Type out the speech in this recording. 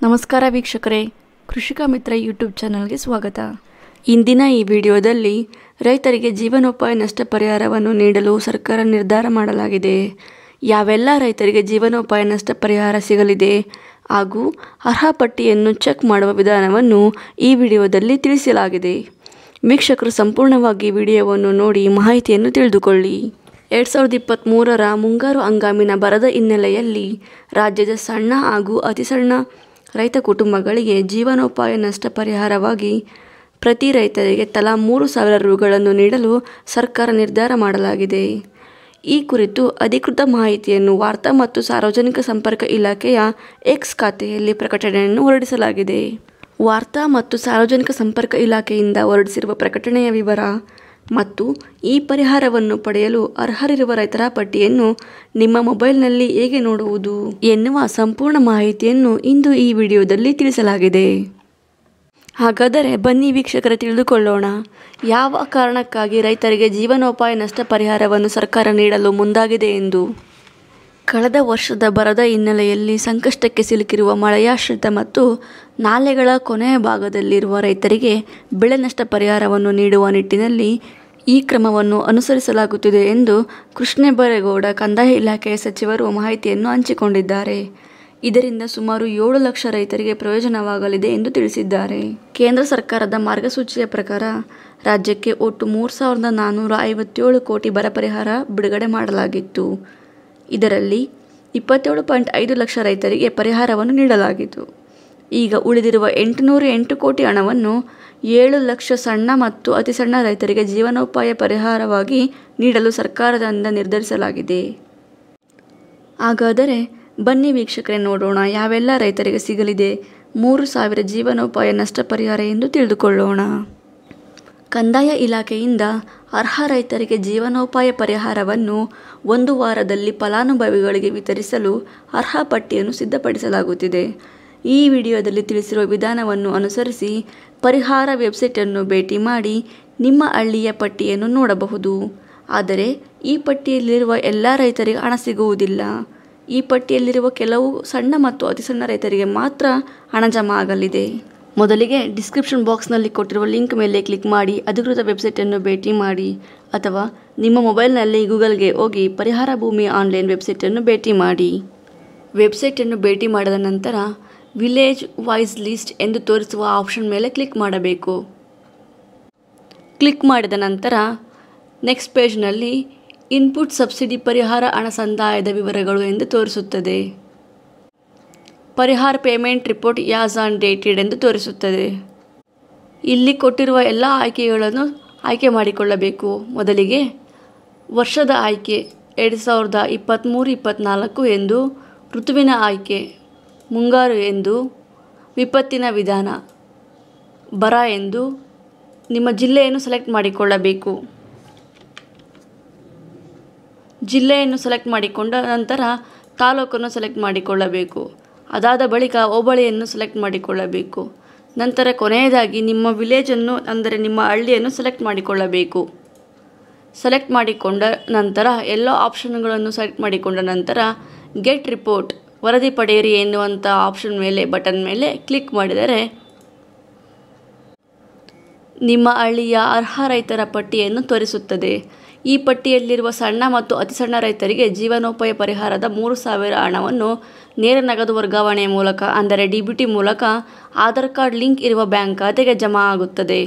ನಮಸ್ಕಾರ ವೀಕ್ಷಕರೇ, ಕೃಷಿಕ ಮಿತ್ರ ಯೂಟ್ಯೂಬ್ ಚಾನಲ್ಗೆ ಸ್ವಾಗತ. ಇಂದಿನ ಈ ವಿಡಿಯೋದಲ್ಲಿ ರೈತರಿಗೆ ಜೀವನೋಪಾಯ ನಷ್ಟ ಪರಿಹಾರವನ್ನು ನೀಡಲು ಸರ್ಕಾರ ನಿರ್ಧಾರ ಮಾಡಲಾಗಿದೆ. ಯಾವೆಲ್ಲ ರೈತರಿಗೆ ಜೀವನೋಪಾಯ ನಷ್ಟ ಪರಿಹಾರ ಸಿಗಲಿದೆ ಹಾಗೂ ಅರ್ಹ ಪಟ್ಟಿಯನ್ನು ಚೆಕ್ ಮಾಡುವ ವಿಧಾನವನ್ನು ಈ ವಿಡಿಯೋದಲ್ಲಿ ತಿಳಿಸಲಾಗಿದೆ. ವೀಕ್ಷಕರು ಸಂಪೂರ್ಣವಾಗಿ ವಿಡಿಯೋವನ್ನು ನೋಡಿ ಮಾಹಿತಿಯನ್ನು ತಿಳಿದುಕೊಳ್ಳಿ. 2023ರ ಮುಂಗಾರು ಹಂಗಾಮಿನ ಬರದ ಹಿನ್ನೆಲೆಯಲ್ಲಿ ರಾಜ್ಯದ ಸಣ್ಣ ಹಾಗೂ ಅತಿ ಸಣ್ಣ ರೈತ ಕುಟುಂಬಗಳಿಗೆ ಜೀವನೋಪಾಯ ನಷ್ಟ ಪರಿಹಾರವಾಗಿ ಪ್ರತಿ ರೈತರಿಗೆ ತಲಾ 3,000 ರುಗಳನ್ನು ನೀಡಲು ಸರ್ಕಾರ ನಿರ್ಧಾರ ಮಾಡಲಾಗಿದೆ. ಈ ಕುರಿತು ಅಧಿಕೃತ ಮಾಹಿತಿಯನ್ನು ವಾರ್ತಾ ಮತ್ತು ಸಾರ್ವಜನಿಕ ಸಂಪರ್ಕ ಇಲಾಖೆಯ ಎಕ್ಸ್ ಖಾತೆಯಲ್ಲಿ ಪ್ರಕಟಣೆಯನ್ನು ಹೊರಡಿಸಲಾಗಿದೆ. ವಾರ್ತಾ ಮತ್ತು ಸಾರ್ವಜನಿಕ ಸಂಪರ್ಕ ಇಲಾಖೆಯಿಂದ ಹೊರಡಿಸಿರುವ ಪ್ರಕಟಣೆಯ ವಿವರ ಮತ್ತು ಈ ಪರಿಹಾರವನ್ನು ಪಡೆಯಲು ಅರ್ಹರಿರುವ ರೈತರ ಪಟ್ಟಿಯನ್ನು ನಿಮ್ಮ ಮೊಬೈಲ್ನಲ್ಲಿ ಹೇಗೆ ನೋಡುವುದು ಎನ್ನುವ ಸಂಪೂರ್ಣ ಮಾಹಿತಿಯನ್ನು ಇಂದು ಈ ವಿಡಿಯೋದಲ್ಲಿ ತಿಳಿಸಲಾಗಿದೆ. ಹಾಗಾದರೆ ಬನ್ನಿ ವೀಕ್ಷಕರೇ, ತಿಳಿದುಕೊಳ್ಳೋಣ ಯಾವ ಕಾರಣಕ್ಕಾಗಿ ರೈತರಿಗೆ ಜೀವನೋಪಾಯ ನಷ್ಟ ಪರಿಹಾರವನ್ನು ಸರ್ಕಾರ ನೀಡಲು ಮುಂದಾಗಿದೆ ಎಂದು. ಕಳೆದ ವರ್ಷದ ಬರದ ಹಿನ್ನೆಲೆಯಲ್ಲಿ ಸಂಕಷ್ಟಕ್ಕೆ ಸಿಲುಕಿರುವ ಮಳೆಯಾಶ್ರಿತ ಮತ್ತು ನಾಲೆಗಳ ಕೊನೆಯ ಭಾಗದಲ್ಲಿರುವ ರೈತರಿಗೆ ಬೆಳೆ ನಷ್ಟ ಪರಿಹಾರವನ್ನು ನೀಡುವ ನಿಟ್ಟಿನಲ್ಲಿ ಈ ಕ್ರಮವನ್ನು ಅನುಸರಿಸಲಾಗುತ್ತಿದೆ ಎಂದು ಕೃಷ್ಣಬೈರೇಗೌಡ ಕಂದಾಯ ಇಲಾಖೆಯ ಸಚಿವರು ಮಾಹಿತಿಯನ್ನು ಹಂಚಿಕೊಂಡಿದ್ದಾರೆ. ಇದರಿಂದ ಸುಮಾರು 7 ಲಕ್ಷ ರೈತರಿಗೆ ಪ್ರಯೋಜನವಾಗಲಿದೆ ಎಂದು ತಿಳಿಸಿದ್ದಾರೆ. ಕೇಂದ್ರ ಸರ್ಕಾರದ ಮಾರ್ಗಸೂಚಿಯ ಪ್ರಕಾರ ರಾಜ್ಯಕ್ಕೆ ಒಟ್ಟು 3,457 ಕೋಟಿ ಬರ ಪರಿಹಾರ ಬಿಡುಗಡೆ ಮಾಡಲಾಗಿತ್ತು. ಇದರಲ್ಲಿ 27.5 ಲಕ್ಷ ರೈತರಿಗೆ ಪರಿಹಾರವನ್ನು ನೀಡಲಾಗಿತ್ತು. ಈಗ ಉಳಿದಿರುವ 808 ಕೋಟಿ ಹಣವನ್ನು 7 ಲಕ್ಷ ಸಣ್ಣ ಮತ್ತು ಅತಿ ಸಣ್ಣ ರೈತರಿಗೆ ಜೀವನೋಪಾಯ ಪರಿಹಾರವಾಗಿ ನೀಡಲು ಸರ್ಕಾರದಿಂದ ನಿರ್ಧರಿಸಲಾಗಿದೆ. ಹಾಗಾದರೆ ಬನ್ನಿ ವೀಕ್ಷಕರೇ, ನೋಡೋಣ ಯಾವೆಲ್ಲ ರೈತರಿಗೆ ಸಿಗಲಿದೆ 3,000 ಜೀವನೋಪಾಯ ನಷ್ಟ ಪರಿಹಾರ ಎಂದು ತಿಳಿದುಕೊಳ್ಳೋಣ. ಕಂದಾಯ ಇಲಾಖೆಯಿಂದ ಅರ್ಹ ರೈತರಿಗೆ ಜೀವನೋಪಾಯ ಪರಿಹಾರವನ್ನು 1 ವಾರದಲ್ಲಿ ಫಲಾನುಭವಿಗಳಿಗೆ ವಿತರಿಸಲು ಅರ್ಹ ಪಟ್ಟಿಯನ್ನು ಸಿದ್ಧಪಡಿಸಲಾಗುತ್ತಿದೆ. ಈ ವಿಡಿಯೋದಲ್ಲಿ ತಿಳಿಸಿರುವ ವಿಧಾನವನ್ನು ಅನುಸರಿಸಿ ಪರಿಹಾರ ವೆಬ್ಸೈಟನ್ನು ಭೇಟಿ ಮಾಡಿ ನಿಮ್ಮ ಹಳ್ಳಿಯ ಪಟ್ಟಿಯನ್ನು ನೋಡಬಹುದು. ಆದರೆ ಈ ಪಟ್ಟಿಯಲ್ಲಿರುವ ಎಲ್ಲ ರೈತರಿಗೆ ಹಣ ಸಿಗುವುದಿಲ್ಲ. ಈ ಪಟ್ಟಿಯಲ್ಲಿರುವ ಕೆಲವು ಸಣ್ಣ ಮತ್ತು ಅತಿ ಸಣ್ಣ ರೈತರಿಗೆ ಮಾತ್ರ ಹಣ ಜಮಾ ಆಗಲಿದೆ. ಮೊದಲಿಗೆ ಡಿಸ್ಕ್ರಿಪ್ಷನ್ ಬಾಕ್ಸ್ನಲ್ಲಿ ಕೊಟ್ಟಿರುವ ಲಿಂಕ್ ಮೇಲೆ ಕ್ಲಿಕ್ ಮಾಡಿ ಅಧಿಕೃತ ವೆಬ್ಸೈಟನ್ನು ಭೇಟಿ ಮಾಡಿ, ಅಥವಾ ನಿಮ್ಮ ಮೊಬೈಲ್ನಲ್ಲಿ ಗೂಗಲ್ಗೆ ಹೋಗಿ ಪರಿಹಾರ ಭೂಮಿ ಆನ್ಲೈನ್ ವೆಬ್ಸೈಟನ್ನು ಭೇಟಿ ಮಾಡಿ. ವೆಬ್ಸೈಟನ್ನು ಭೇಟಿ ಮಾಡಿದ ನಂತರ ವಿಲೇಜ್ ವೈಸ್ ಲಿಸ್ಟ್ ಎಂದು ತೋರಿಸುವ ಆಪ್ಷನ್ ಮೇಲೆ ಕ್ಲಿಕ್ ಮಾಡಬೇಕು. ಕ್ಲಿಕ್ ಮಾಡಿದ ನಂತರ ನೆಕ್ಸ್ಟ್ ಪೇಜ್ನಲ್ಲಿ ಇನ್ಪುಟ್ ಸಬ್ಸಿಡಿ ಪರಿಹಾರ ಹಣ ಸಂದಾಯದ ವಿವರಗಳು ಎಂದು ತೋರಿಸುತ್ತದೆ. ಪರಿಹಾರ payment report as on dated ಎಂದು ತೋರಿಸುತ್ತದೆ. ಇಲ್ಲಿ ಕೊಟ್ಟಿರುವ ಎಲ್ಲ ಆಯ್ಕೆಗಳನ್ನು ಆಯ್ಕೆ ಮಾಡಿಕೊಳ್ಳಬೇಕು. ಮೊದಲಿಗೆ ವರ್ಷದ ಆಯ್ಕೆ 2023-24 ಎಂದು, ಋತುವಿನ ಆಯ್ಕೆ ಮುಂಗಾರು ಎಂದು, ವಿಪತ್ತಿನ ವಿಧಾನ ಬರ ಎಂದು, ನಿಮ್ಮ ಜಿಲ್ಲೆಯನ್ನು ಸೆಲೆಕ್ಟ್ ಮಾಡಿಕೊಳ್ಳಬೇಕು. ಜಿಲ್ಲೆಯನ್ನು ಸೆಲೆಕ್ಟ್ ಮಾಡಿಕೊಂಡ ನಂತರ ತಾಲೂಕನ್ನು ಸೆಲೆಕ್ಟ್ ಮಾಡಿಕೊಳ್ಳಬೇಕು. ಅದಾದ ಬಳಿಕ ಹೋಬಳಿಯನ್ನು ಸೆಲೆಕ್ಟ್ ಮಾಡಿಕೊಳ್ಳಬೇಕು. ನಂತರ ಕೊನೆಯದಾಗಿ ನಿಮ್ಮ ವಿಲೇಜನ್ನು ಅಂದರೆ ನಿಮ್ಮ ಹಳ್ಳಿಯನ್ನು ಸೆಲೆಕ್ಟ್ ಮಾಡಿಕೊಳ್ಳಬೇಕು. ಸೆಲೆಕ್ಟ್ ಮಾಡಿಕೊಂಡ ನಂತರ ಎಲ್ಲ ಆಪ್ಷನ್ಗಳನ್ನು ಸೆಲೆಕ್ಟ್ ಮಾಡಿಕೊಂಡ ನಂತರ ಗೆಟ್ ರಿಪೋರ್ಟ್ ವರದಿ ಪಡೆಯಿರಿ ಎನ್ನುವಂಥ ಆಪ್ಷನ್ ಮೇಲೆ ಬಟನ್ ಮೇಲೆ ಕ್ಲಿಕ್ ಮಾಡಿದರೆ ನಿಮ್ಮ ಹಳ್ಳಿಯ ಅರ್ಹ ರೈತರ ಪಟ್ಟಿಯನ್ನು ತೋರಿಸುತ್ತದೆ. ಈ ಪಟ್ಟಿಯಲ್ಲಿರುವ ಸಣ್ಣ ಮತ್ತು ಅತಿ ಸಣ್ಣ ರೈತರಿಗೆ ಜೀವನೋಪಾಯ ಪರಿಹಾರದ 3,000 ಹಣವನ್ನು ನೇರ ನಗದು ವರ್ಗಾವಣೆಯ ಮೂಲಕ ಅಂದರೆ DBT ಮೂಲಕ ಆಧಾರ್ ಕಾರ್ಡ್ ಲಿಂಕ್ ಇರುವ ಬ್ಯಾಂಕ್ ಖಾತೆಗೆ ಜಮಾ ಆಗುತ್ತದೆ.